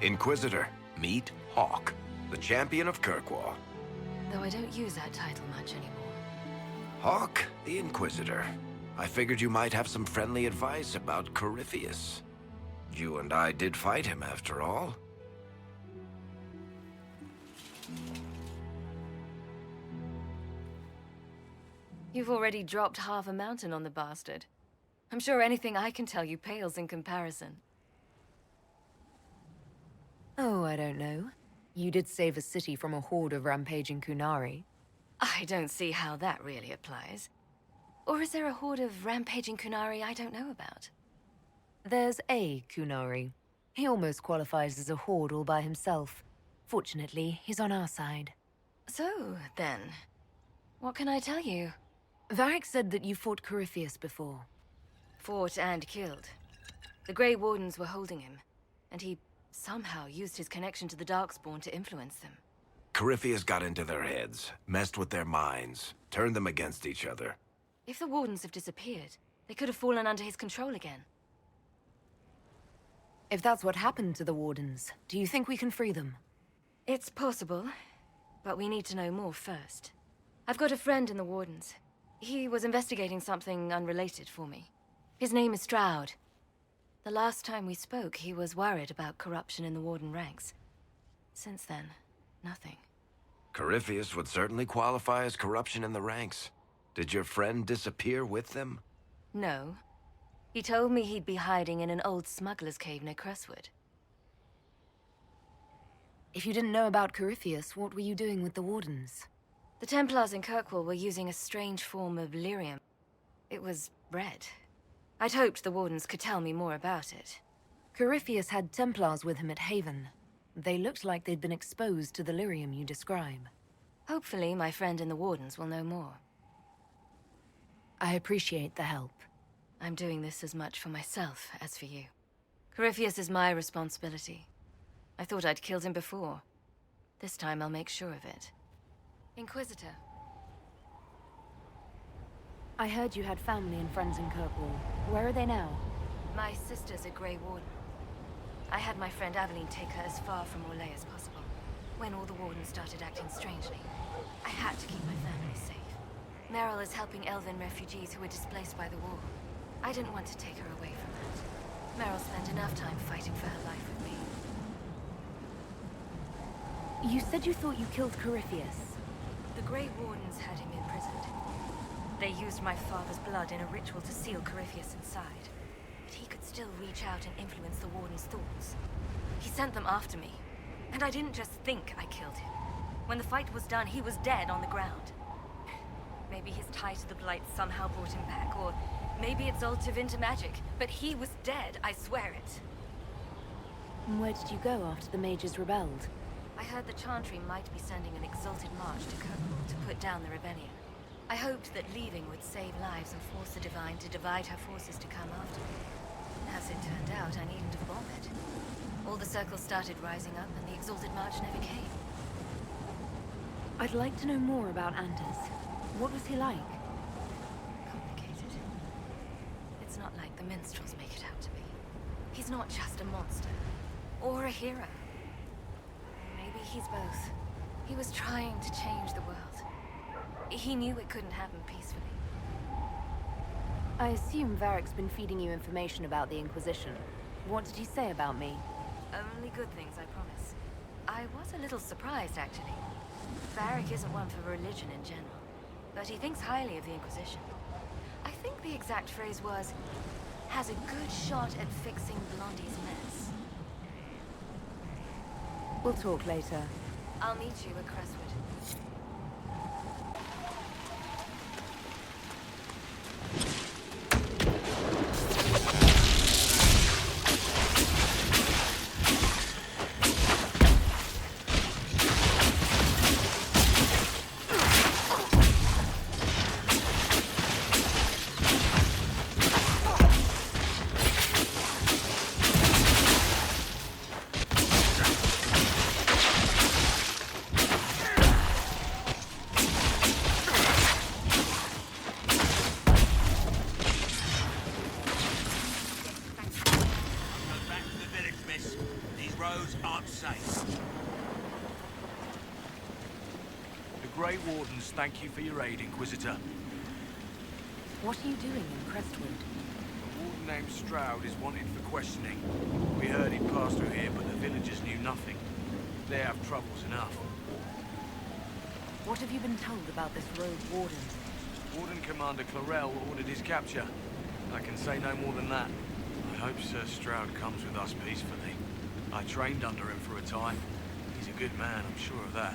Inquisitor, meet Hawk, the champion of Kirkwall. Though I don't use that title much anymore. Hawk, the Inquisitor. I figured you might have some friendly advice about Corypheus. You and I did fight him, after all. You've already dropped half a mountain on the bastard. I'm sure anything I can tell you pales in comparison. Oh, I don't know. You did save a city from a horde of rampaging Kunari. I don't see how that really applies. Or is there a horde of rampaging Kunari I don't know about? There's a Kunari. He almost qualifies as a horde all by himself. Fortunately, he's on our side. So, then, what can I tell you? Varric said that you fought Corypheus before. Fought and killed. The Grey Wardens were holding him, and he somehow used his connection to the Darkspawn to influence them. Corypheus got into their heads, messed with their minds, turned them against each other. If the Wardens have disappeared, they could have fallen under his control again. If that's what happened to the Wardens, do you think we can free them? It's possible, but we need to know more first. I've got a friend in the Wardens. He was investigating something unrelated for me. His name is Stroud. The last time we spoke, he was worried about corruption in the Warden ranks. Since then, nothing. Corypheus would certainly qualify as corruption in the ranks. Did your friend disappear with them? No. He told me he'd be hiding in an old smuggler's cave near Crestwood. If you didn't know about Corypheus, what were you doing with the Wardens? The Templars in Kirkwall were using a strange form of lyrium. It was red. I'd hoped the Wardens could tell me more about it. Corypheus had Templars with him at Haven. They looked like they'd been exposed to the lyrium you describe. Hopefully, my friend in the Wardens will know more. I appreciate the help. I'm doing this as much for myself as for you. Corypheus is my responsibility. I thought I'd killed him before. This time I'll make sure of it. Inquisitor. I heard you had family and friends in Kirkwall. Where are they now? My sister's a Grey Warden. I had my friend Aveline take her as far from Orlais as possible. When all the Wardens started acting strangely, I had to keep my family safe. Meryl is helping Elven refugees who were displaced by the war. I didn't want to take her away from that. Meryl spent enough time fighting for her life with me. You said you thought you killed Corypheus. The Grey Wardens had him imprisoned. They used my father's blood in a ritual to seal Corypheus inside. But he could still reach out and influence the Warden's thoughts. He sent them after me. And I didn't just think I killed him. When the fight was done, he was dead on the ground. Maybe his tie to the Blight somehow brought him back, or maybe it's all Tevinter magic. But he was dead, I swear it. And where did you go after the mages rebelled? I heard the Chantry might be sending an exalted march to Kirkwall to put down the rebellion. I hoped that leaving would save lives and force the Divine to divide her forces to come after me. As it turned out, I needn't have bothered. All the circles started rising up, and the exalted march never came. I'd like to know more about Anders. What was he like? Complicated. It's not like the minstrels make it out to be. He's not just a monster. Or a hero. Maybe he's both. He was trying to change the world. He knew it couldn't happen peacefully. I assume Varric's been feeding you information about the Inquisition. What did he say about me? Only good things, I promise. I was a little surprised, actually. Varric isn't one for religion in general, but he thinks highly of the Inquisition. I think the exact phrase was, has a good shot at fixing Blondie's mess. We'll talk later. I'll meet you at Crestwood. roads aren't safe. The Grey Wardens thank you for your aid, Inquisitor. What are you doing in Crestwood? A warden named Stroud is wanted for questioning. We heard he'd passed through here, but the villagers knew nothing. They have troubles enough. What have you been told about this rogue warden? Warden Commander Clarel ordered his capture. I can say no more than that. I hope Sir Stroud comes with us peacefully. I trained under him for a time. He's a good man, I'm sure of that.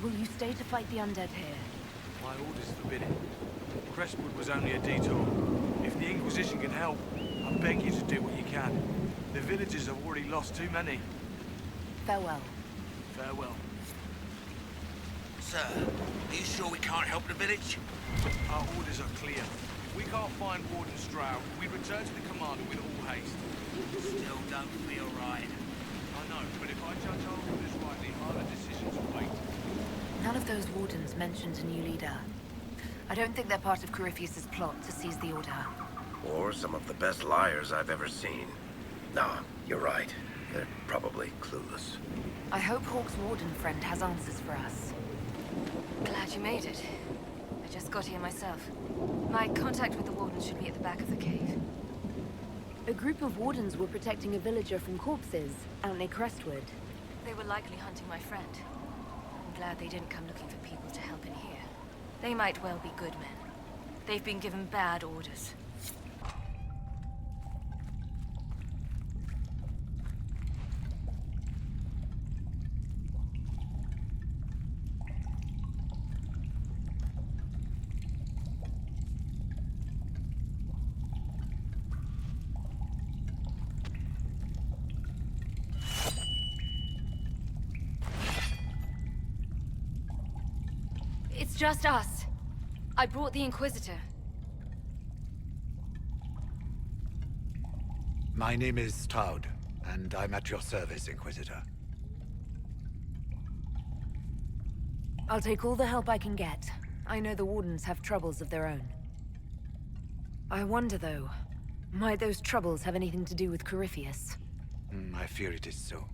Will you stay to fight the undead here? My orders forbid it. Crestwood was only a detour. If the Inquisition can help, I beg you to do what you can. The villagers have already lost too many. Farewell. Farewell. Sir, are you sure we can't help the village? Our orders are clear. If we can't find Warden Stroud, we return to the commander with all haste. Still don't feel right. I know, but if I judge our orders rightly, harder decisions await. None of those wardens mentioned a new leader. I don't think they're part of Corypheus's plot to seize the Order. Or some of the best liars I've ever seen. Nah, you're right. They're probably clueless. I hope Hawke's warden friend has answers for us. Glad you made it. I just got here myself. My contact with the wardens should be at the back of the cave. A group of wardens were protecting a villager from corpses out near Crestwood. They were likely hunting my friend. I'm glad they didn't come looking for people to help in here. They might well be good men. They've been given bad orders. It's just us. I brought the Inquisitor. My name is Stroud, and I'm at your service, Inquisitor. I'll take all the help I can get. I know the wardens have troubles of their own. I wonder, though, might those troubles have anything to do with Corypheus? I fear it is so.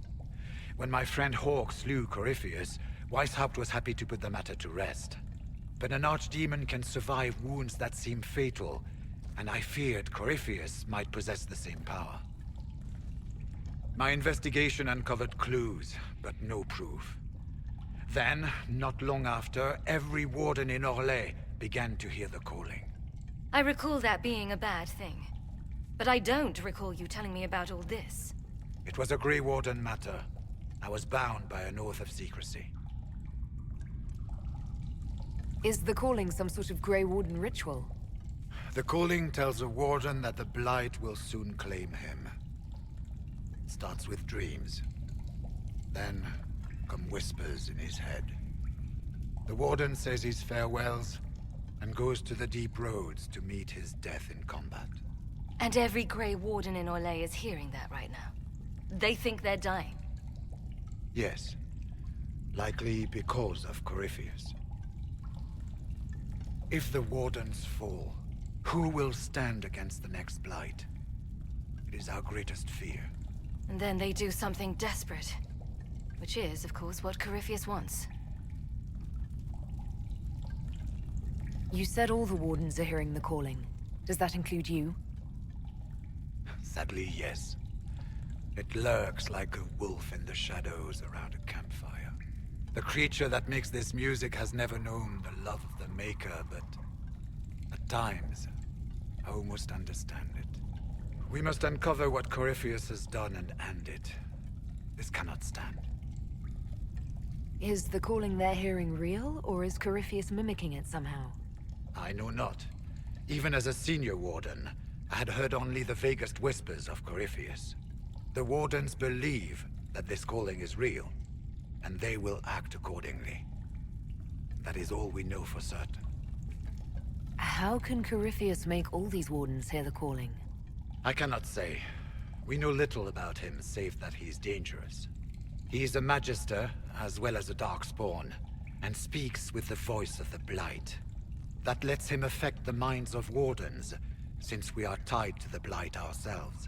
When my friend Hawke slew Corypheus, Weishaupt was happy to put the matter to rest. But an archdemon can survive wounds that seem fatal, and I feared Corypheus might possess the same power. My investigation uncovered clues, but no proof. Then, not long after, every warden in Orlais began to hear the calling. I recall that being a bad thing. But I don't recall you telling me about all this. It was a Grey Warden matter. I was bound by an oath of secrecy. Is the calling some sort of Grey Warden ritual? The calling tells a warden that the Blight will soon claim him. It starts with dreams. Then come whispers in his head. The warden says his farewells and goes to the deep roads to meet his death in combat. And every Grey Warden in Orlais is hearing that right now. They think they're dying. Yes. Likely because of Corypheus. If the wardens fall, who will stand against the next Blight? It is our greatest fear. And then they do something desperate. Which is, of course, what Corypheus wants. You said all the wardens are hearing the calling. Does that include you? Sadly, yes. It lurks like a wolf in the shadows around a campfire. The creature that makes this music has never known the love of the Maker, but at times, I almost understand it. We must uncover what Corypheus has done and end it. This cannot stand. Is the calling they're hearing real, or is Corypheus mimicking it somehow? I know not. Even as a senior warden, I had heard only the vaguest whispers of Corypheus. The wardens believe that this calling is real, and they will act accordingly. That is all we know for certain. How can Corypheus make all these wardens hear the calling? I cannot say. We know little about him, save that he is dangerous. He is a Magister, as well as a Darkspawn, and speaks with the voice of the Blight. That lets him affect the minds of wardens, since we are tied to the Blight ourselves.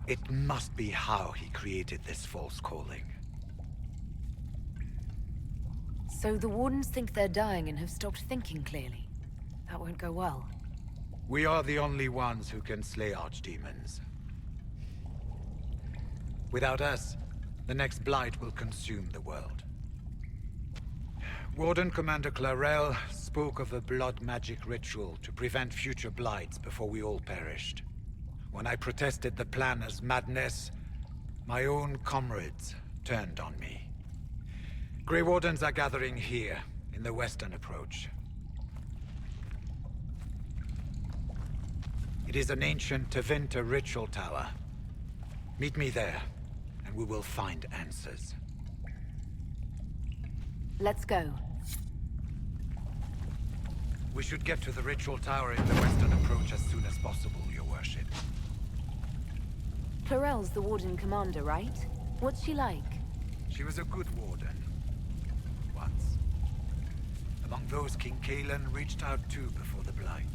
It must be how he created this false calling. So the Wardens think they're dying and have stopped thinking clearly. That won't go well. We are the only ones who can slay archdemons. Without us, the next blight will consume the world. Warden Commander Clarel spoke of a blood magic ritual to prevent future blights before we all perished. When I protested the plan as madness, my own comrades turned on me. Grey Wardens are gathering here, in the western approach. It is an ancient Tevinter ritual tower. Meet me there, and we will find answers. Let's go. We should get to the ritual tower in the western approach as soon as possible, Your Worship. Clarel's the Warden Commander, right? What's she like? She was a good warden. Once. Among those King Kalen reached out to before the Blight.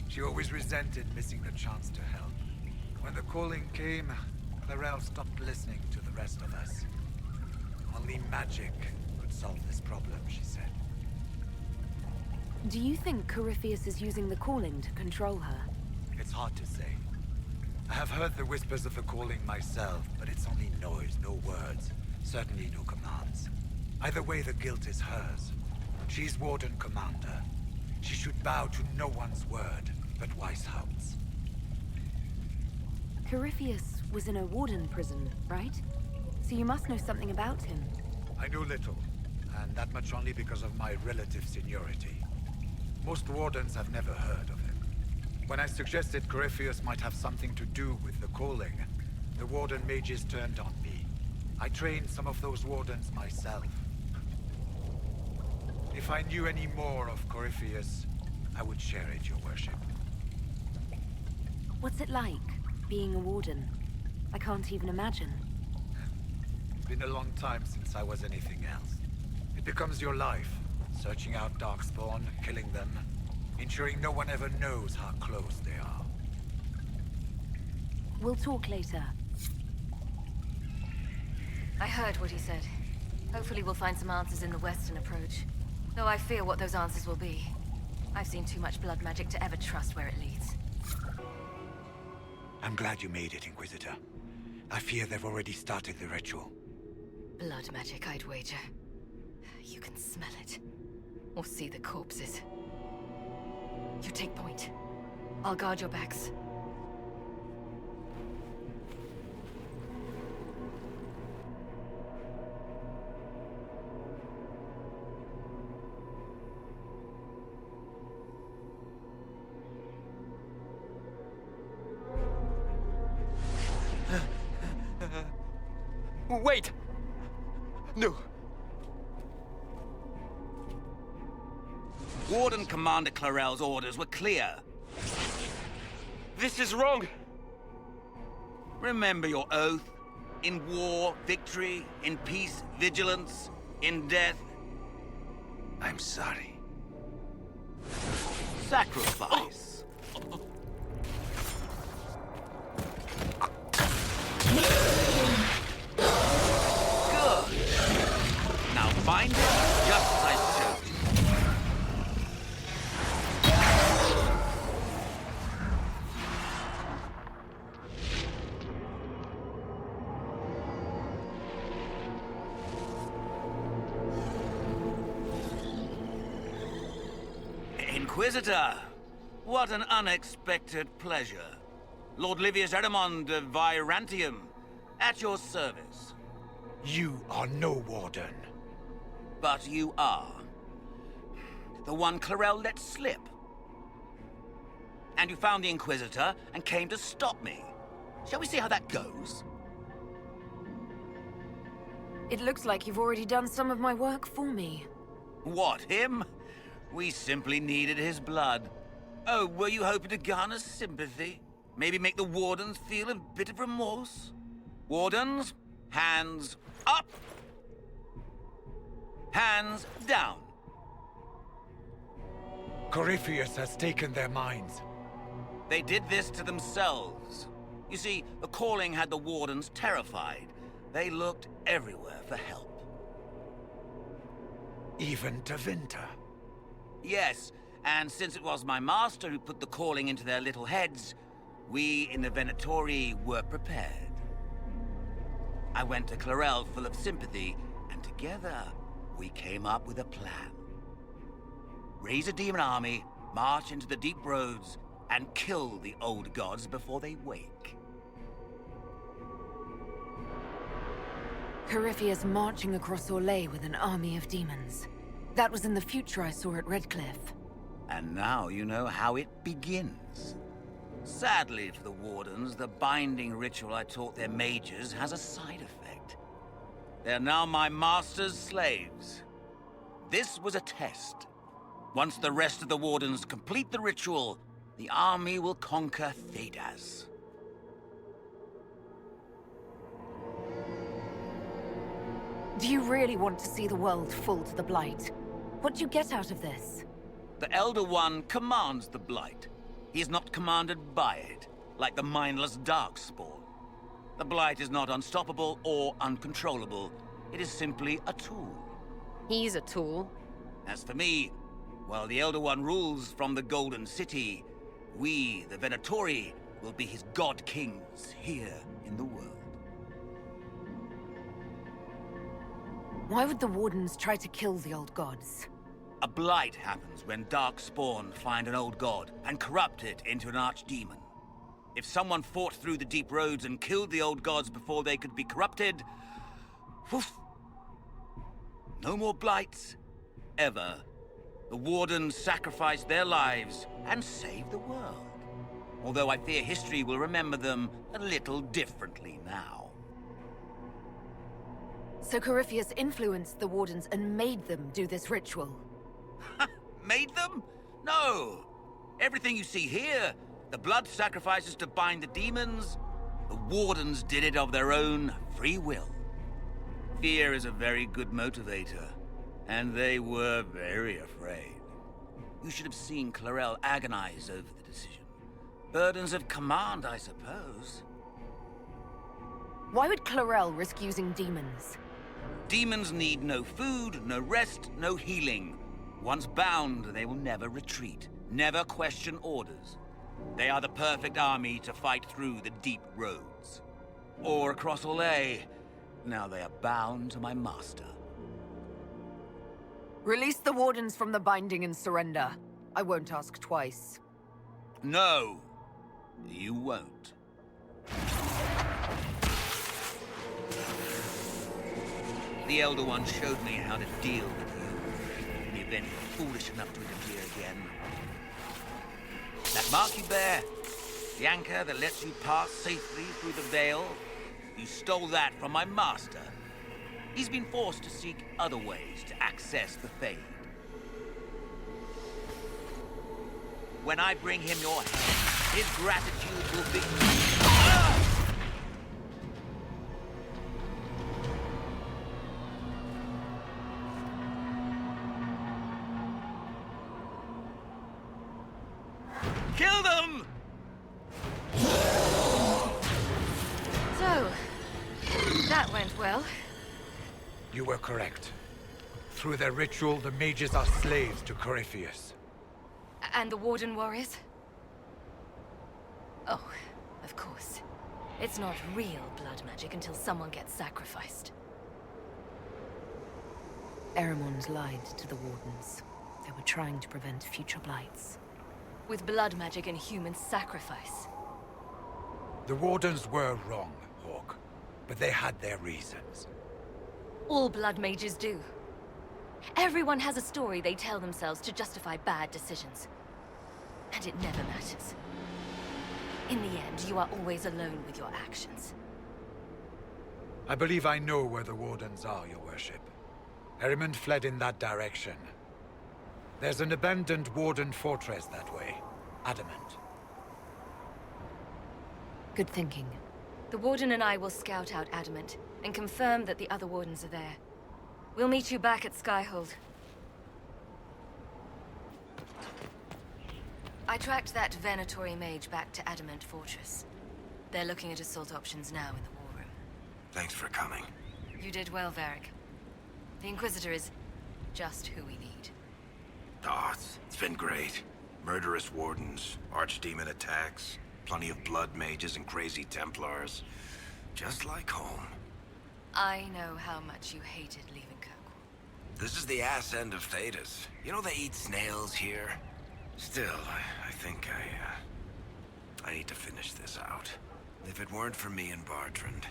She always resented missing the chance to help. When the calling came, Clarel stopped listening to the rest of us. Only magic could solve this problem, she said. Do you think Corypheus is using the calling to control her? It's hard to say. I have heard the whispers of the calling myself, but it's only noise, no words. Certainly no commands. Either way, the guilt is hers. She's Warden Commander. She should bow to no one's word, but Weishaupt's. Corypheus was in a Warden prison, right? So you must know something about him. I know little, and that much only because of my relative seniority. Most Wardens have never heard of him. When I suggested Corypheus might have something to do with the calling, the Warden mages turned on me. I trained some of those Wardens myself. If I knew any more of Corypheus, I would share it, Your Worship. What's it like, being a Warden? I can't even imagine. It's been a long time since I was anything else. It becomes your life, searching out Darkspawn, killing them, ensuring no one ever knows how close they are. We'll talk later. I heard what he said. Hopefully we'll find some answers in the western approach. Though I fear what those answers will be. I've seen too much blood magic to ever trust where it leads. I'm glad you made it, Inquisitor. I fear they've already started the ritual. Blood magic, I'd wager. You can smell it. Or see the corpses. You take point. I'll guard your backs. Wait! No. Warden Commander Clarel's orders were clear. This is wrong! Remember your oath. In war, victory. In peace, vigilance. In death, I'm sorry. sacrifice. Good. Now find it just as I showed you. Inquisitor, what an unexpected pleasure. Lord Livius Erimond of Virantium, at your service. You are no Warden. But you are. The one Clarel let slip. And you found the Inquisitor and came to stop me. Shall we see how that goes? It looks like you've already done some of my work for me. What, him? We simply needed his blood. Oh, were you hoping to garner sympathy? Maybe make the Wardens feel a bit of remorse? Wardens, hands up! Hands down. Corypheus has taken their minds. They did this to themselves. You see, the calling had the Wardens terrified. They looked everywhere for help. Even to Winter. Yes, and since it was my master who put the calling into their little heads, we in the Venatori were prepared. I went to Clarel full of sympathy, and together we came up with a plan. Raise a demon army, march into the deep roads, and kill the old gods before they wake. Corypheus marching across Orlais with an army of demons. That was in the future I saw at Redcliffe. And now you know how it begins. Sadly for the Wardens, the binding ritual I taught their mages has a side effect. They're now my master's slaves. This was a test. Once the rest of the Wardens complete the ritual, the army will conquer Thedas. Do you really want to see the world fall to the Blight? What do you get out of this? The Elder One commands the Blight. He is not commanded by it, like the mindless Darkspawn. The Blight is not unstoppable or uncontrollable. It is simply a tool. He's a tool. As for me, while the Elder One rules from the Golden City, we, the Venatori, will be his god kings here in the world. Why would the Wardens try to kill the old gods? A blight happens when Darkspawn find an old god and corrupt it into an archdemon. If someone fought through the deep roads and killed the old gods before they could be corrupted, woof, no more blights, ever. The Wardens sacrificed their lives and saved the world. Although I fear history will remember them a little differently now. So Corypheus influenced the Wardens and made them do this ritual. Made them? No! Everything you see here, the blood sacrifices to bind the demons, the Wardens did it of their own free will. Fear is a very good motivator, and they were very afraid. You should have seen Clarel agonize over the decision. Burdens of command, I suppose. Why would Clarel risk using demons? Demons need no food, no rest, no healing. Once bound, they will never retreat, never question orders. They are the perfect army to fight through the deep roads. Or across Orlais. Now they are bound to my master. Release the Wardens from the binding and surrender. I won't ask twice. No, you won't. The Elder One showed me how to deal with you, in the event you're foolish enough to interfere again. That mark you bear, the anchor that lets you pass safely through the veil, you stole that from my master. He's been forced to seek other ways to access the Fade. When I bring him your hand, his gratitude will be... Ah! Kill them! So, that went well. You were correct. Through their ritual, the mages are slaves to Corypheus. And the Warden warriors? Oh, of course. It's not real blood magic until someone gets sacrificed. Eramond lied to the Wardens. They were trying to prevent future blights. With blood magic and human sacrifice. The Wardens were wrong, Hawk, but they had their reasons. All blood mages do. Everyone has a story they tell themselves to justify bad decisions. And it never matters. In the end, you are always alone with your actions. I believe I know where the Wardens are, Your Worship. Eramond fled in that direction. There's an abandoned Warden fortress that way. Adamant. Good thinking. The Warden and I will scout out Adamant and confirm that the other Wardens are there. We'll meet you back at Skyhold. I tracked that Venatori mage back to Adamant Fortress. They're looking at assault options now in the war room. Thanks for coming. You did well, Varric. The Inquisitor is just who we need. Oh, it's been great. Murderous wardens, archdemon attacks, plenty of blood mages and crazy Templars. Just like home. I know how much you hated leaving Kirkwall. This is the ass end of Thedas. You know they eat snails here? Still, I think I need to finish this out. If it weren't for me and Bartrand,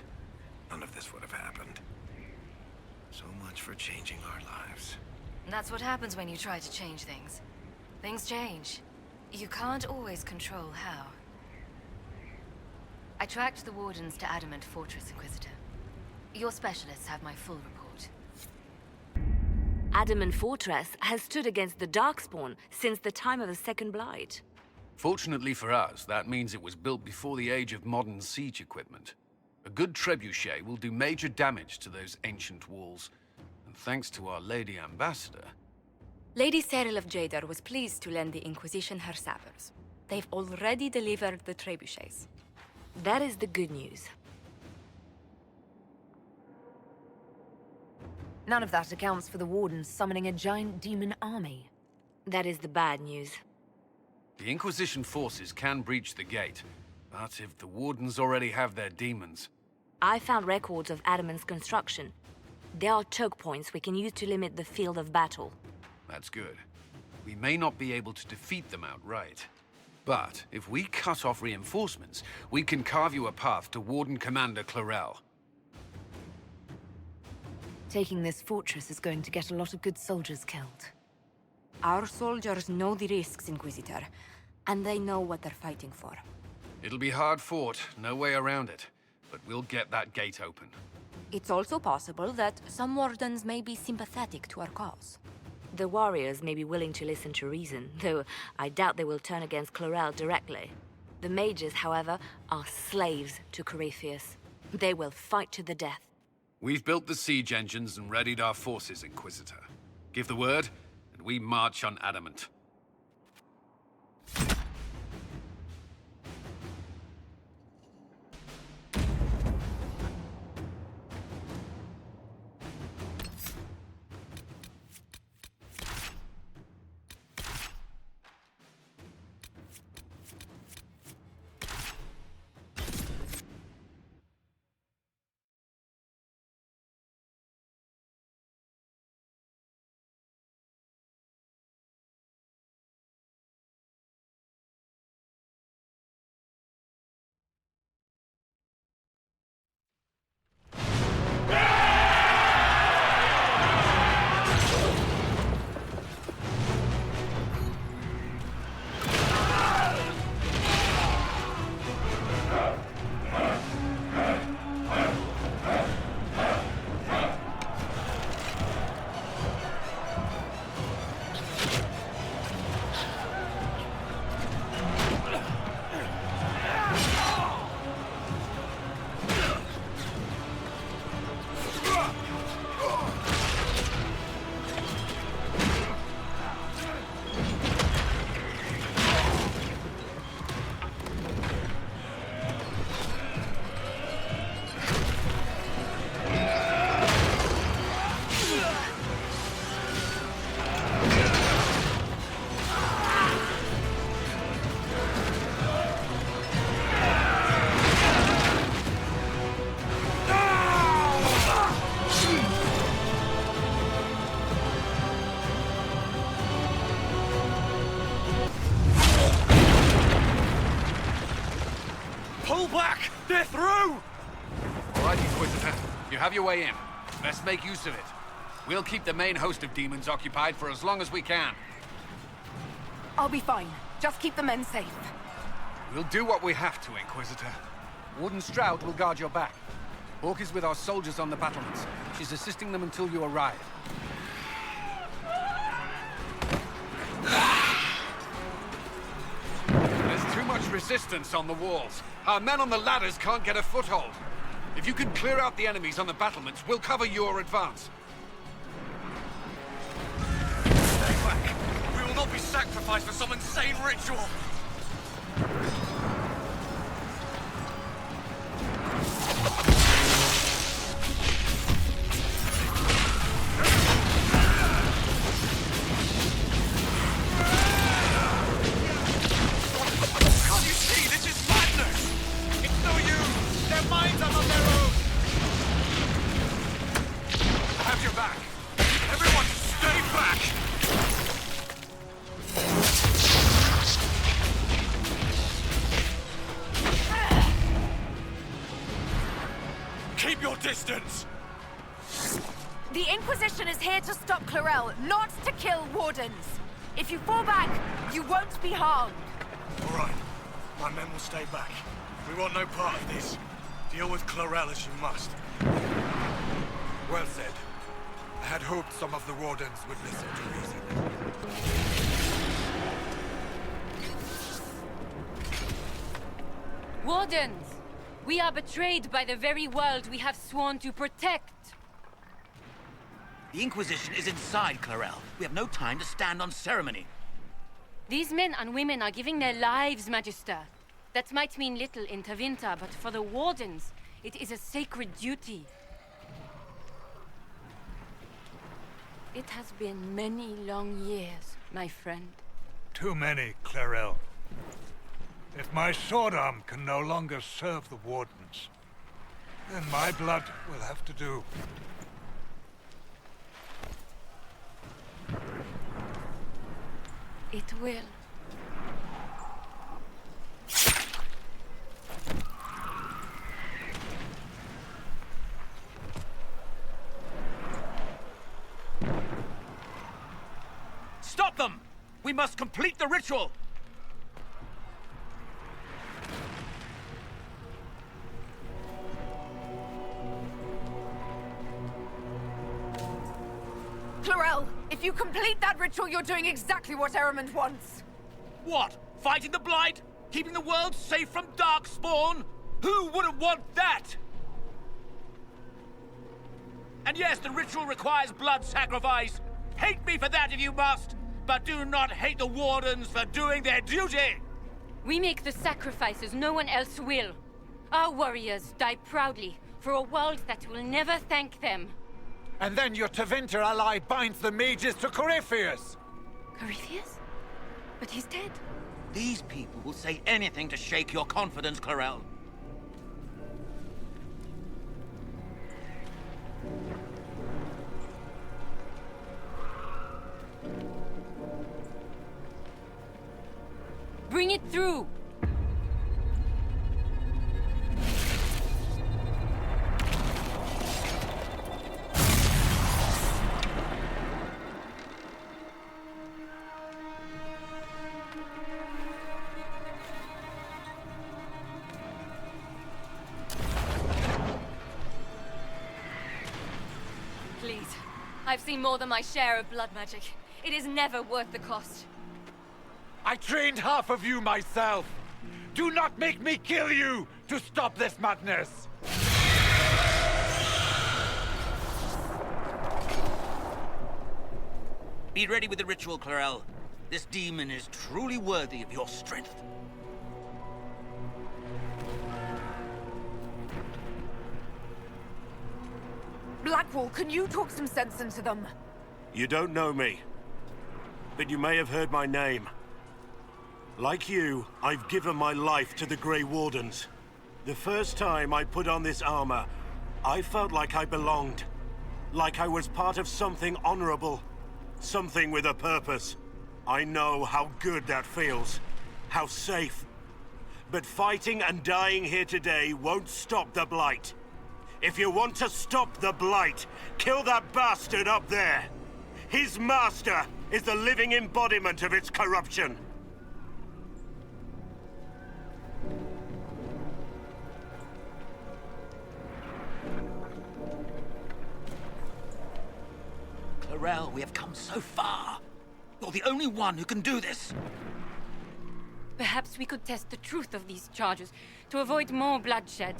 none of this would have happened. So much for changing our lives. That's what happens when you try to change things. Things change. You can't always control how. I tracked the Wardens to Adamant Fortress, Inquisitor. Your specialists have my full report. Adamant Fortress has stood against the Darkspawn since the time of the Second Blight. Fortunately for us, that means it was built before the age of modern siege equipment. A good trebuchet will do major damage to those ancient walls. And thanks to our Lady Ambassador... Lady Cyril of Jadar was pleased to lend the Inquisition her sappers. They've already delivered the trebuchets. That is the good news. None of that accounts for the Wardens summoning a giant demon army. That is the bad news. The Inquisition forces can breach the gate, but if the Wardens already have their demons... I found records of Adamant's construction. There are choke points we can use to limit the field of battle. That's good. We may not be able to defeat them outright. But if we cut off reinforcements, we can carve you a path to Warden Commander Clarel. Taking this fortress is going to get a lot of good soldiers killed. Our soldiers know the risks, Inquisitor, and they know what they're fighting for. It'll be hard fought, no way around it. But we'll get that gate open. It's also possible that some Wardens may be sympathetic to our cause. The warriors may be willing to listen to reason, though I doubt they will turn against Clarel directly. The mages, however, are slaves to Corypheus. They will fight to the death. We've built the siege engines and readied our forces, Inquisitor. Give the word, and we march on Adamant. Pull back! They're through! All right, Inquisitor. You have your way in. Let's make use of it. We'll keep the main host of demons occupied for as long as we can. I'll be fine. Just keep the men safe. We'll do what we have to, Inquisitor. Warden Stroud will guard your back. Hawk is with our soldiers on the battlements. She's assisting them until you arrive. There's too much resistance on the walls. Our men on the ladders can't get a foothold. If you can clear out the enemies on the battlements, we'll cover your advance. Stay back! We will not be sacrificed for some insane ritual! distance! The Inquisition is here to stop Clarel, not to kill Wardens. If you fall back, you won't be harmed. All right. My men will stay back. We want no part of this. Deal with Clarel as you must. Well said. I had hoped some of the Wardens would listen to reason. Wardens! We are betrayed by the very world we have sworn to protect. The Inquisition is inside Clarel. We have no time to stand on ceremony. These men and women are giving their lives, Magister. That might mean little in Tavinta, but for the Wardens, it is a sacred duty. It has been many long years, my friend. Too many, Clarel. If my sword arm can no longer serve the Wardens, then my blood will have to do. It will. Stop them! We must complete the ritual! Clarel, if you complete that ritual, you're doing exactly what Ehrman wants. What? Fighting the Blight? Keeping the world safe from Darkspawn? Who wouldn't want that? And yes, the ritual requires blood sacrifice. Hate me for that if you must, but do not hate the Wardens for doing their duty! We make the sacrifices no one else will. Our warriors die proudly for a world that will never thank them. And then your Tavinta ally binds the mages to Corypheus! Corypheus? But he's dead. These people will say anything to shake your confidence, Clarel. Bring it through! Please. I've seen more than my share of blood magic. It is never worth the cost. I trained half of you myself! Do not make me kill you to stop this madness! Be ready with the ritual, Clarel. This demon is truly worthy of your strength. Blackwall, can you talk some sense into them? You don't know me, but you may have heard my name. Like you, I've given my life to the Grey Wardens. The first time I put on this armor, I felt like I belonged. Like I was part of something honorable. Something with a purpose. I know how good that feels. How safe. But fighting and dying here today won't stop the Blight. If you want to stop the Blight, kill that bastard up there. His master is the living embodiment of its corruption. Clarel, we have come so far. You're the only one who can do this. Perhaps we could test the truth of these charges to avoid more bloodshed.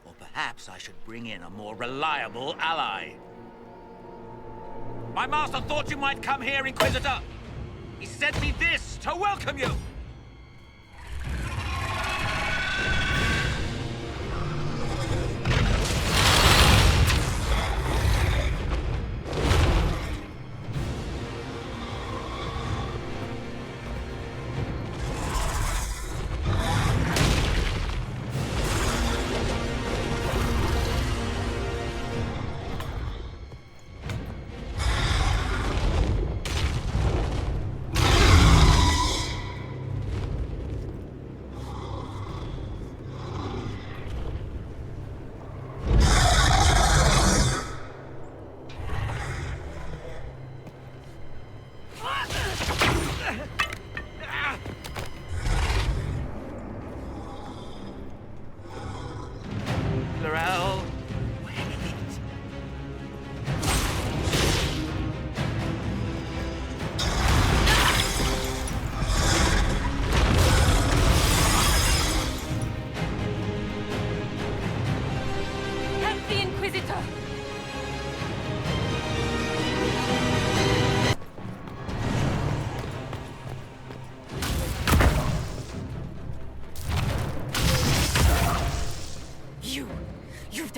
Or perhaps I should bring in a more reliable ally. My master thought you might come here, Inquisitor. He sent me this to welcome you.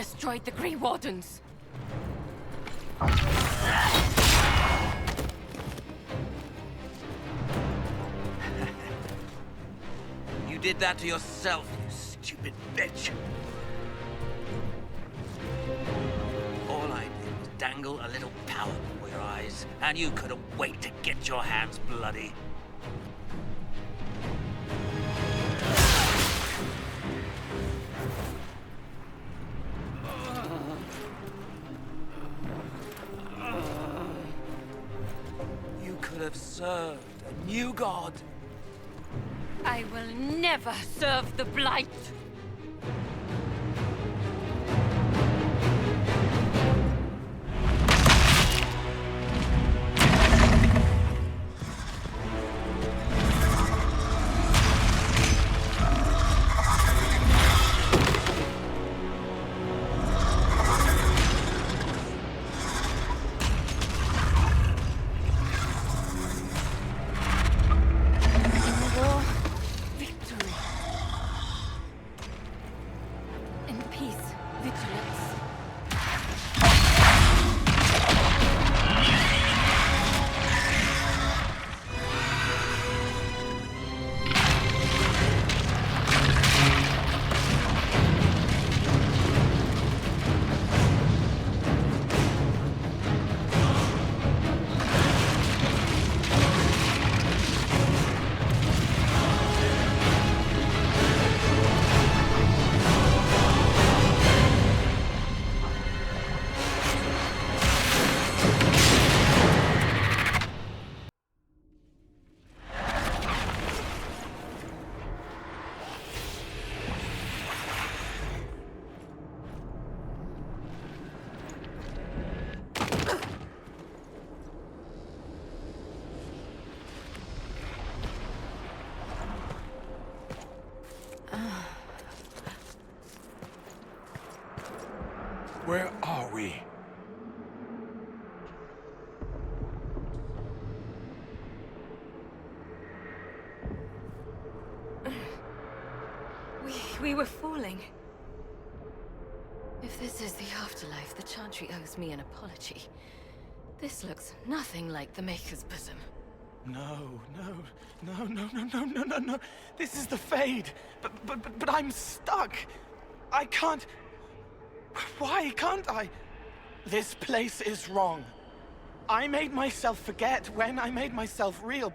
destroyed the Grey Wardens. You did that to yourself, you stupid bitch. All I did was dangle a little power before your eyes, and you couldn't wait to get your hands bloody. You could have served a new god. I will never serve the Blight! Where are we? We were falling. If this is the afterlife, the Chantry owes me an apology. This looks nothing like the Maker's bosom. No. This is the Fade. But I'm stuck. I can't... Why can't I? This place is wrong. I made myself forget when I made myself real.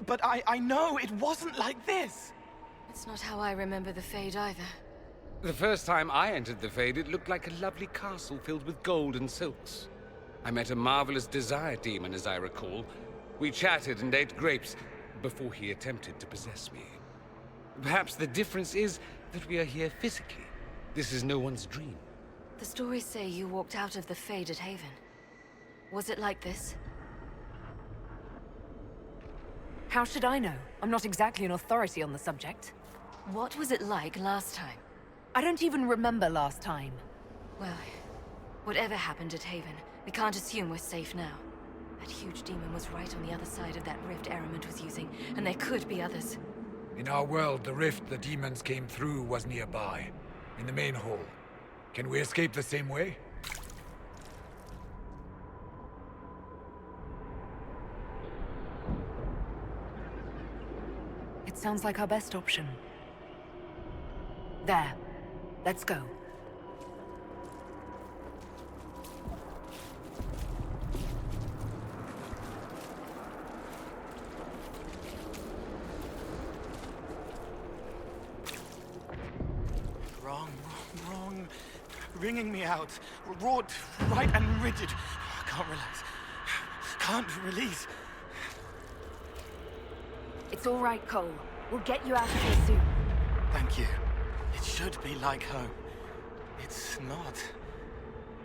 But I know it wasn't like this. It's not how I remember the Fade either. The first time I entered the Fade, it looked like a lovely castle filled with gold and silks. I met a marvelous desire demon, as I recall. We chatted and ate grapes before he attempted to possess me. Perhaps the difference is that we are here physically. This is no one's dream. The stories say you walked out of the Fade at Haven. Was it like this? How should I know? I'm not exactly an authority on the subject. What was it like last time? I don't even remember last time. Well, whatever happened at Haven, we can't assume we're safe now. That huge demon was right on the other side of that rift Ehrman was using, and there could be others. In our world, the rift the demons came through was nearby, in the main hall. Can we escape the same way? It sounds like our best option. There. Let's go. Wrong. Wringing me out. Wrought right and rigid. I can't relax. Can't release. It's all right, Cole. We'll get you out of here soon. Thank you. It should be like home. It's not.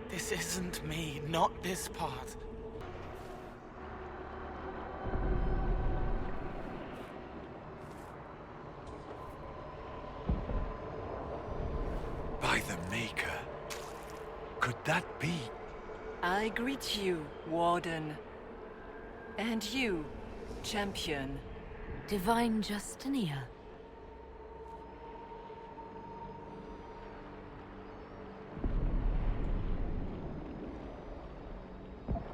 This isn't me, not this part. By the Maker. Could that be? I greet you, Warden. And you, Champion. Divine Justinia.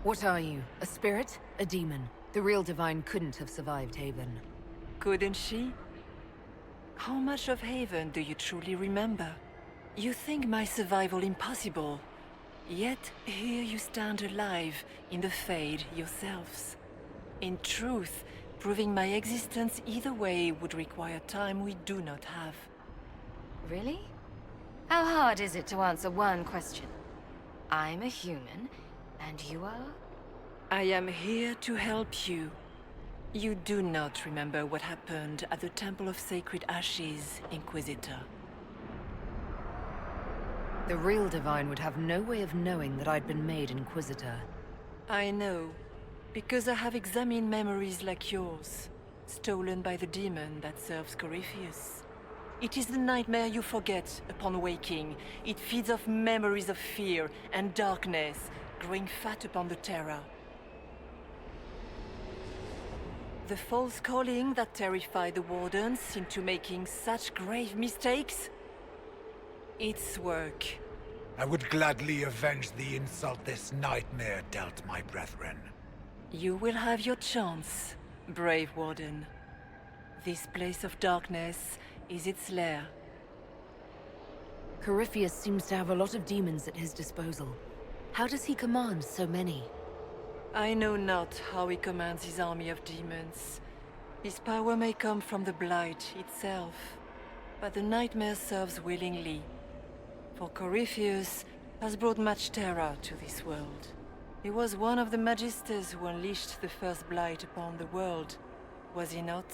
What are you? A spirit? A demon? The real Divine couldn't have survived Haven. Couldn't she? How much of Haven do you truly remember? You think my survival impossible, yet here you stand alive in the Fade yourselves. In truth, proving my existence either way would require time we do not have. Really? How hard is it to answer one question? I'm a human, and you are? I am here to help you. You do not remember what happened at the Temple of Sacred Ashes, Inquisitor. The real Divine would have no way of knowing that I'd been made Inquisitor. I know, because I have examined memories like yours, stolen by the demon that serves Corypheus. It is the nightmare you forget upon waking. It feeds off memories of fear and darkness, growing fat upon the terror. The false calling that terrified the Wardens into making such grave mistakes? It's work. I would gladly avenge the insult this nightmare dealt my brethren. You will have your chance, brave Warden. This place of darkness is its lair. Corypheus seems to have a lot of demons at his disposal. How does he command so many? I know not how he commands his army of demons. His power may come from the Blight itself, but the nightmare serves willingly. For Corypheus has brought much terror to this world. He was one of the Magisters who unleashed the first Blight upon the world, was he not?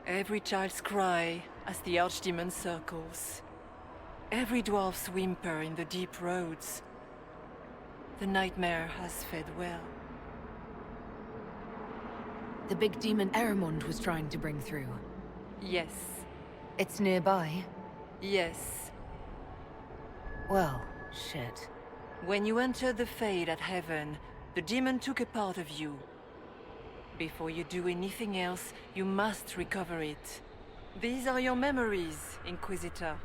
Every child's cry as the Archdemon circles. Every dwarf's whimper in the deep roads. The nightmare has fed well. The big demon Eramond was trying to bring through. Yes. It's nearby? Yes. Well, shit. When you entered the Fade at Heaven, the demon took a part of you. Before you do anything else, you must recover it. These are your memories, Inquisitor.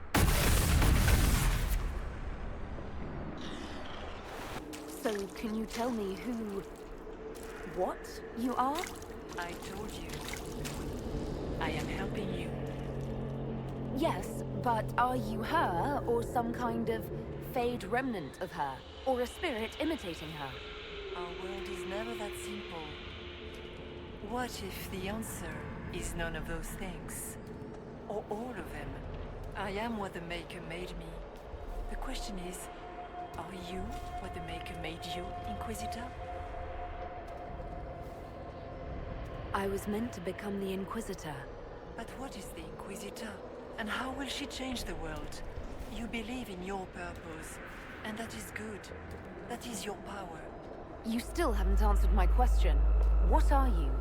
So, can you tell me who... what you are? I told you. I am helping you. Yes, but are you her, or some kind of Fade remnant of her? Or a spirit imitating her? Our world is never that simple. What if the answer is none of those things? Or all of them? I am what the Maker made me. The question is, are you what the Maker made you, Inquisitor? I was meant to become the Inquisitor. But what is the Inquisitor? And how will she change the world? You believe in your purpose, and that is good. That is your power. You still haven't answered my question. What are you?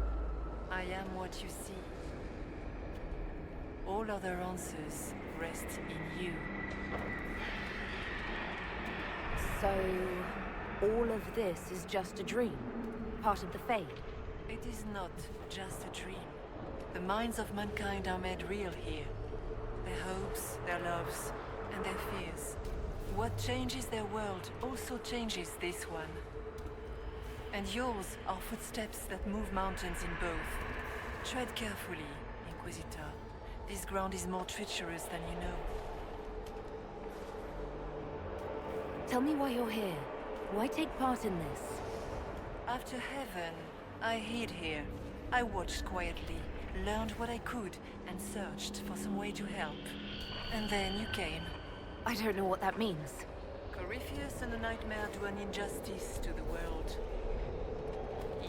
I am what you see. All other answers rest in you. So, all of this is just a dream? Part of the Fade? It is not just a dream. The minds of mankind are made real here. Their hopes, their loves, and their fears. What changes their world also changes this one. And yours are footsteps that move mountains in both. Tread carefully, Inquisitor. This ground is more treacherous than you know. Tell me why you're here. Why take part in this? After Heaven, I hid here. I watched quietly, learned what I could, and searched for some way to help. And then you came. I don't know what that means. Corypheus and the Nightmare do an injustice to the world.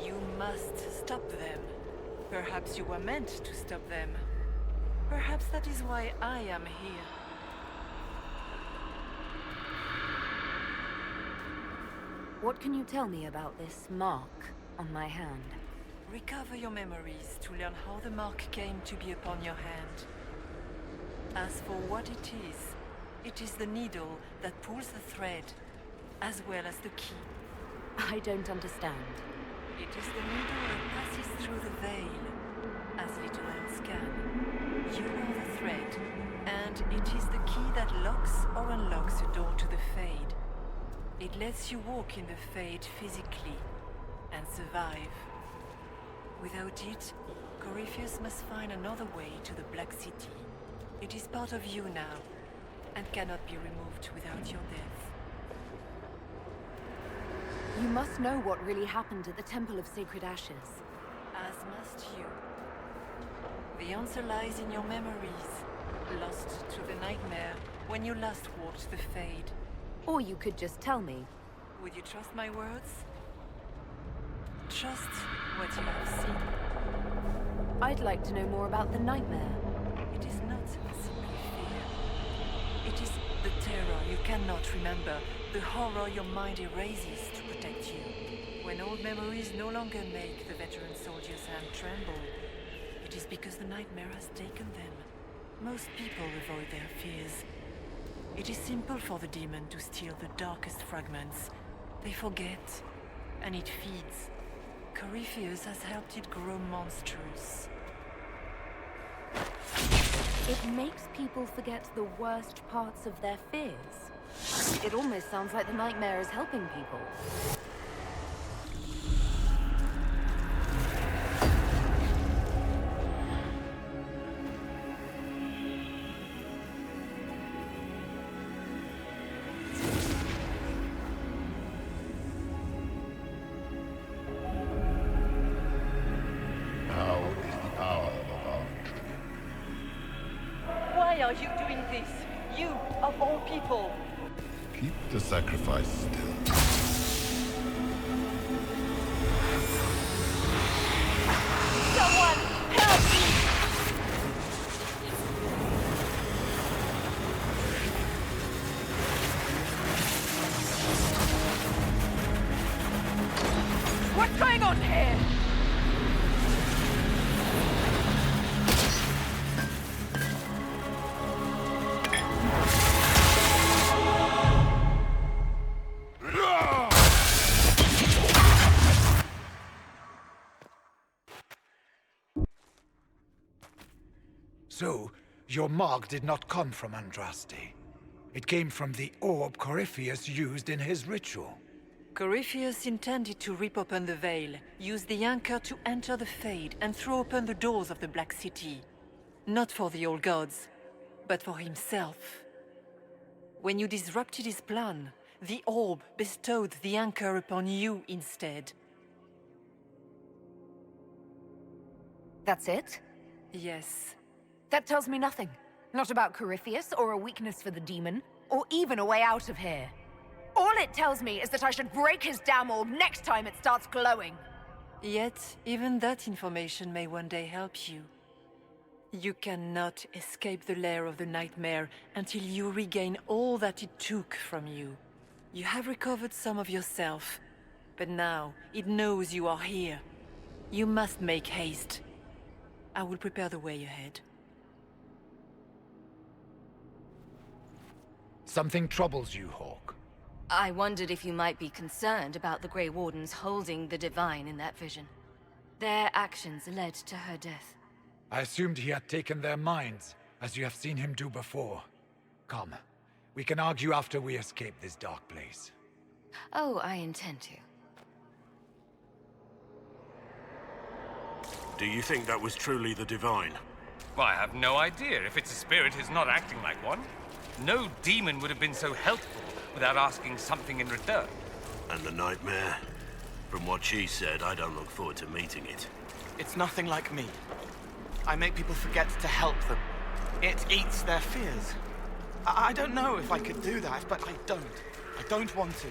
You must stop them. Perhaps you were meant to stop them. Perhaps that is why I am here. What can you tell me about this mark on my hand? Recover your memories to learn how the mark came to be upon your hand. As for what it is the needle that pulls the thread, as well as the key. I don't understand. It is the needle that passes through the veil, as little ants can. You are the thread, and it is the key that locks or unlocks a door to the Fade. It lets you walk in the Fade physically, and survive. Without it, Corypheus must find another way to the Black City. It is part of you now, and cannot be removed without your death. You must know what really happened at the Temple of Sacred Ashes. As must you. The answer lies in your memories, lost to the nightmare when you last walked the Fade. Or you could just tell me. Would you trust my words? Trust what you have seen. I'd like to know more about the nightmare. It is not simply fear. It is the terror you cannot remember, the horror your mind erases to protect you. When old memories no longer make the veteran soldier's hand tremble, it is because the nightmare has taken them. Most people avoid their fears. It is simple for the demon to steal the darkest fragments. They forget, and it feeds. Corypheus has helped it grow monstrous. It makes people forget the worst parts of their fears. It almost sounds like the nightmare is helping people. Why are you doing this? You, of all people! Keep the sacrifice still. Someone, help me! What's going on here? So, your mark did not come from Andraste. It came from the orb Corypheus used in his ritual. Corypheus intended to rip open the veil, use the anchor to enter the Fade, and throw open the doors of the Black City. Not for the old gods, but for himself. When you disrupted his plan, the orb bestowed the anchor upon you instead. That's it? Yes. That tells me nothing. Not about Corypheus, or a weakness for the demon, or even a way out of here. All it tells me is that I should break his damn orb next time it starts glowing. Yet, even that information may one day help you. You cannot escape the lair of the nightmare until you regain all that it took from you. You have recovered some of yourself, but now it knows you are here. You must make haste. I will prepare the way ahead. Something troubles you, Hawk. I wondered if you might be concerned about the Grey Wardens holding the Divine in that vision. Their actions led to her death. I assumed he had taken their minds, as you have seen him do before. Come, we can argue after we escape this dark place. Oh, I intend to. Do you think that was truly the Divine? Well, I have no idea. If it's a spirit, it's not acting like one. No demon would have been so helpful without asking something in return. And the nightmare? From what she said, I don't look forward to meeting it. It's nothing like me. I make people forget to help them. It eats their fears. I don't know if I could do that, but I don't. I don't want to.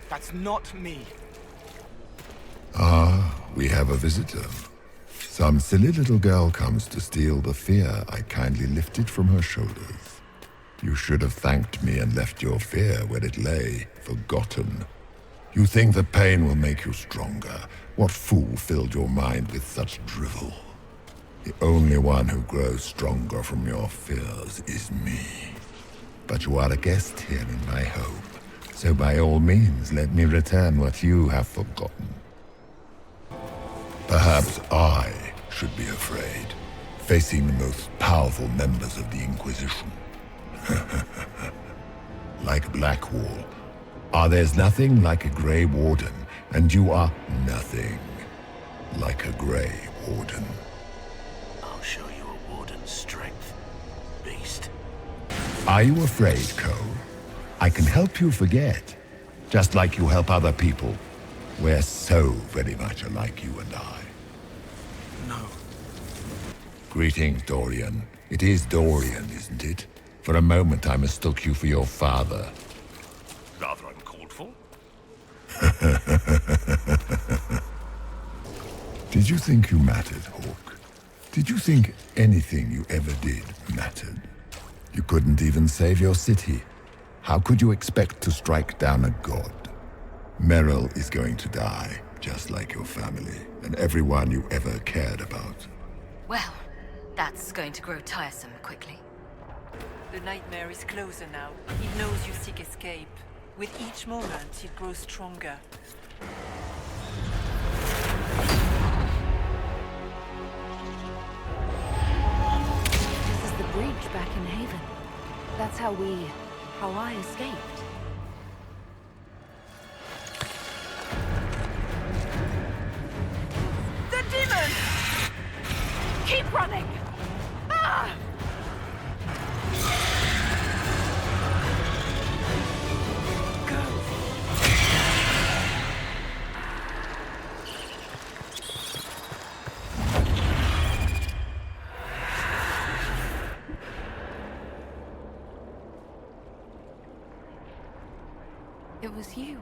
That's not me. Ah, we have a visitor. Some silly little girl comes to steal the fear I kindly lifted from her shoulders. You should have thanked me and left your fear where it lay, forgotten. You think the pain will make you stronger. What fool filled your mind with such drivel? The only one who grows stronger from your fears is me. But you are a guest here in my home, so by all means let me return what you have forgotten. Perhaps I should be afraid, facing the most powerful members of the Inquisition. Like Blackwall, there's nothing like a Grey Warden And you are nothing like a Grey Warden. I'll show you a warden's strength, beast. Are you afraid, Cole? I can help you forget, just like you help other people. We're so very much alike, you and I. No. Greetings, Dorian. It is Dorian, isn't it? For a moment I mistook you for your father. Rather uncalled for. Did you think you mattered, Hawk? Did you think anything you ever did mattered? You couldn't even save your city. How could you expect to strike down a god? Merrill is going to die, just like your family, and everyone you ever cared about. Well, that's going to grow tiresome quickly. The nightmare is closer now. It knows you seek escape. With each moment, it grows stronger. This is the bridge back in Haven. That's how I escaped. The demon! Keep running! Ah! It was you.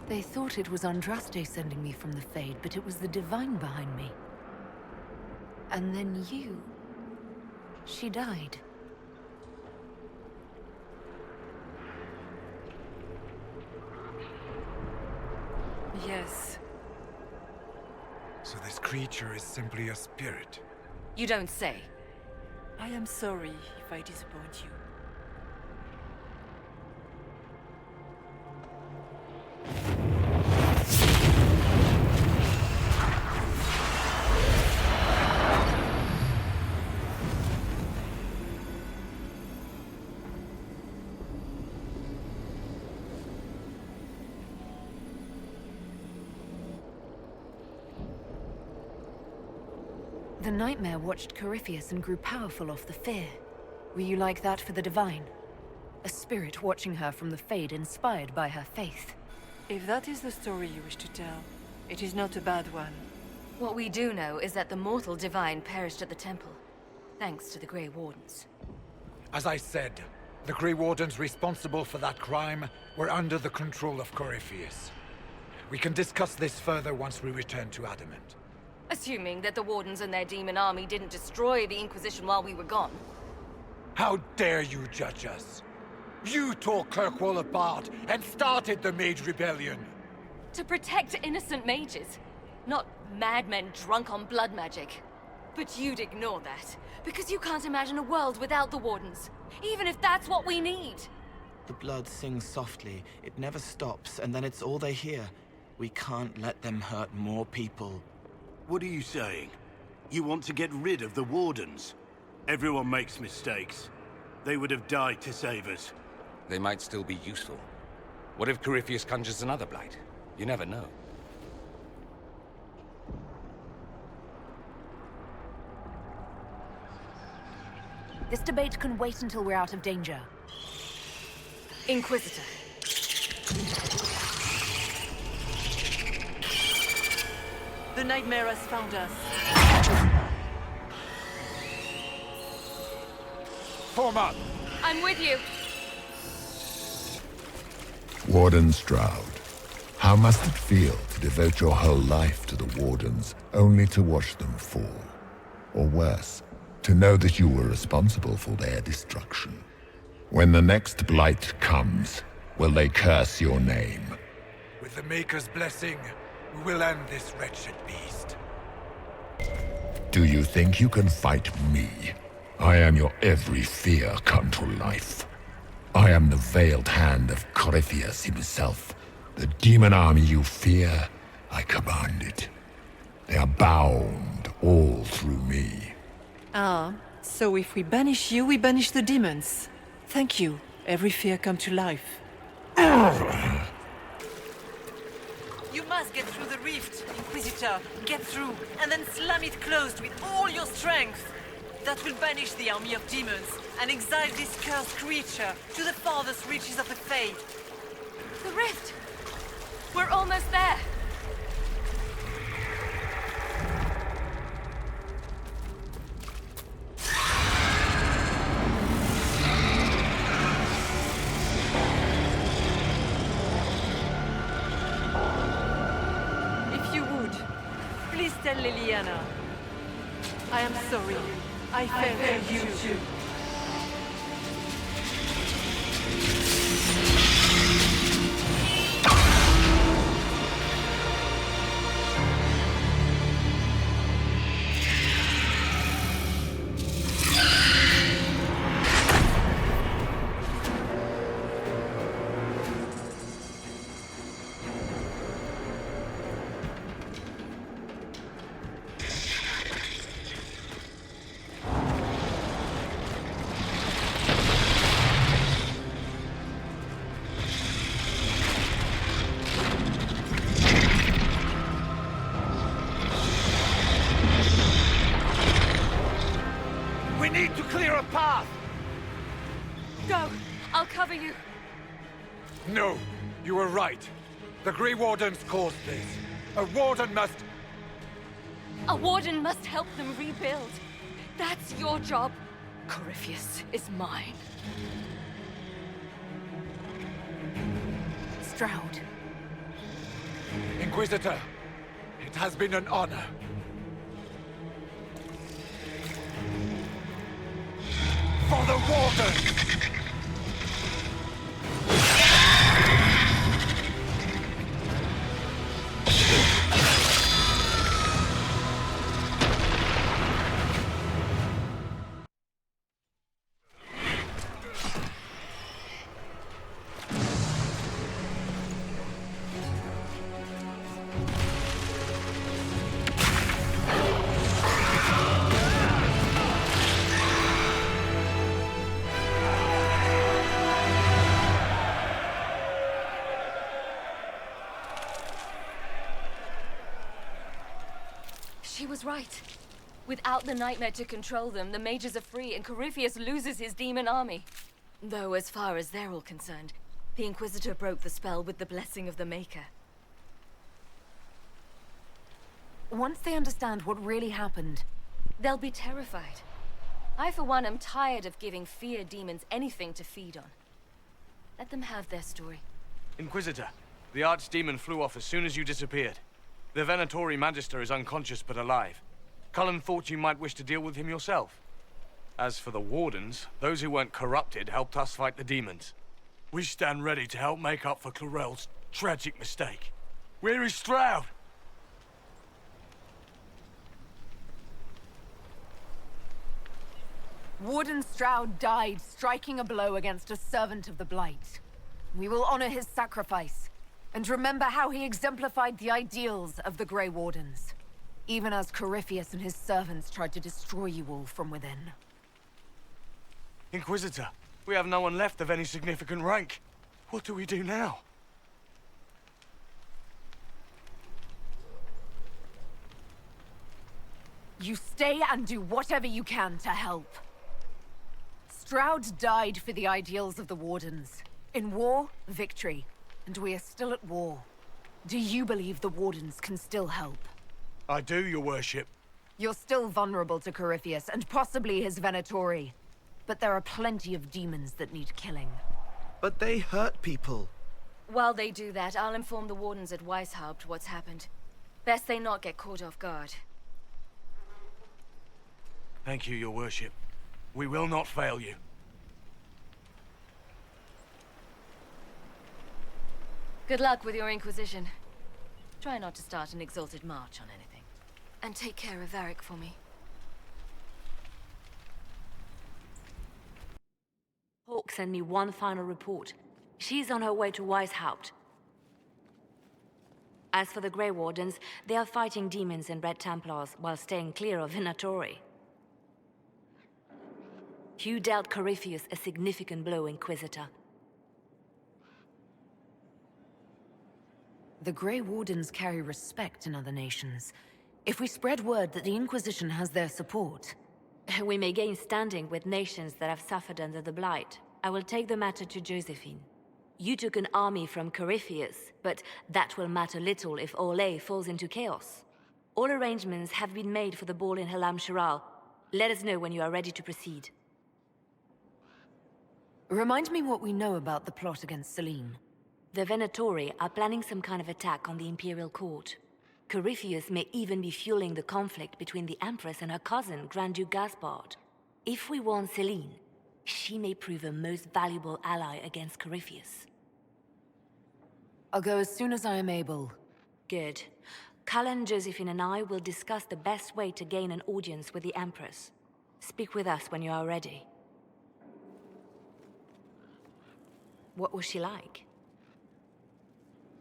They thought it was Andraste sending me from the Fade, but it was the Divine behind me. And then you... She died. Yes. So this creature is simply a spirit. You don't say. I am sorry if I disappoint you. The Nightmare watched Corypheus and grew powerful off the fear. Were you like that for the Divine? A spirit watching her from the Fade, inspired by her faith. If that is the story you wish to tell, it is not a bad one. What we do know is that the mortal Divine perished at the temple, thanks to the Grey Wardens. As I said, the Grey Wardens responsible for that crime were under the control of Corypheus. We can discuss this further once we return to Adamant. Assuming that the Wardens and their demon army didn't destroy the Inquisition while we were gone. How dare you judge us? You tore Kirkwall apart and started the Mage Rebellion! To protect innocent mages, not madmen drunk on blood magic. But you'd ignore that, because you can't imagine a world without the Wardens, even if that's what we need. The blood sings softly, it never stops, and then it's all they hear. We can't let them hurt more people. What are you saying? You want to get rid of the Wardens? Everyone makes mistakes. They would have died to save us. They might still be useful. What if Corypheus conjures another blight? You never know. This debate can wait until we're out of danger. Inquisitor. The Nightmare has found us. Form up! I'm with you. Warden Stroud, how must it feel to devote your whole life to the Wardens, only to watch them fall? Or worse, to know that you were responsible for their destruction? When the next blight comes, will they curse your name? With the Maker's blessing, we will end this wretched beast. Do you think you can fight me? I am your every fear come to life. I am the veiled hand of Corypheus himself. The demon army you fear, I command it. They are bound all through me. Ah, so if we banish you, we banish the demons. Thank you. Every fear come to life. You must get through the rift, Inquisitor. Get through, and then slam it closed with all your strength. That will banish the army of demons and exile this cursed creature to the farthest reaches of the Fade. The rift! We're almost there! If you would, please tell Liliana. I am sorry. I failed you too. We need to clear a path! Go! I'll cover you. No, you were right. The Grey Wardens caused this. A Warden must... A warden must help them rebuild. That's your job. Corypheus is mine. Stroud. Inquisitor, it has been an honor. For the Warden! She was right. Without the nightmare to control them, the mages are free and Corypheus loses his demon army. Though as far as they're all concerned, the Inquisitor broke the spell with the blessing of the Maker. Once they understand what really happened, They'll be terrified. I, for one, am tired of giving fear demons anything to feed on. Let them have their story. Inquisitor, the Archdemon flew off as soon as you disappeared. The Venatori Magister is unconscious but alive. Cullen thought you might wish to deal with him yourself. As for the Wardens, those who weren't corrupted helped us fight the demons. We stand ready to help make up for Clarel's tragic mistake. Where is Stroud? Warden Stroud died striking a blow against a servant of the Blight. We will honor his sacrifice, and remember how he exemplified the ideals of the Grey Wardens, even as Corypheus and his servants tried to destroy you all from within. Inquisitor, we have no one left of any significant rank. What do we do now? You stay and do whatever you can to help. Stroud died for the ideals of the Wardens. In war, victory. And we are still at war. Do you believe the Wardens can still help? I do, your worship. You're still vulnerable to Corypheus, and possibly his Venatori. But there are plenty of demons that need killing. But they hurt people. While they do that, I'll inform the Wardens at Weishaupt what's happened. Best they not get caught off guard. Thank you, your worship. We will not fail you. Good luck with your Inquisition. Try not to start an exalted march on anything. And take care of Varric for me. Hawk sent me one final report. She's on her way to Weishaupt. As for the Grey Wardens, they are fighting demons and Red Templars while staying clear of Venatori. You dealt Corypheus a significant blow, Inquisitor. The Grey Wardens carry respect in other nations. If we spread word that the Inquisition has their support... We may gain standing with nations that have suffered under the Blight. I will take the matter to Josephine. You took an army from Corypheus, but that will matter little if Orlais falls into chaos. All arrangements have been made for the ball in Halam Sharal. Let us know when you are ready to proceed. Remind me what we know about the plot against Selene. The Venatori are planning some kind of attack on the Imperial Court. Corypheus may even be fueling the conflict between the Empress and her cousin, Grand Duke Gaspard. If we warn Selene, she may prove a most valuable ally against Corypheus. I'll go as soon as I am able. Good. Cullen, Josephine and I will discuss the best way to gain an audience with the Empress. Speak with us when you are ready. What was she like?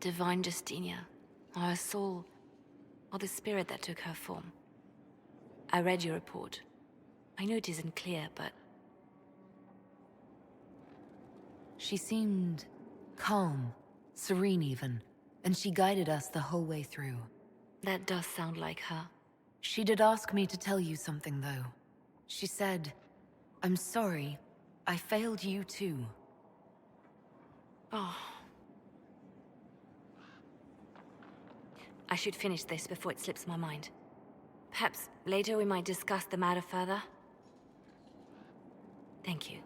Divine Justinia, or her soul, or the spirit that took her form. I read your report. I know it isn't clear, but... She seemed calm, serene even, and she guided us the whole way through. That does sound like her. She did ask me to tell you something, though. She said, "I'm sorry, I failed you too." Oh. I should finish this before it slips my mind. Perhaps later we might discuss the matter further. Thank you.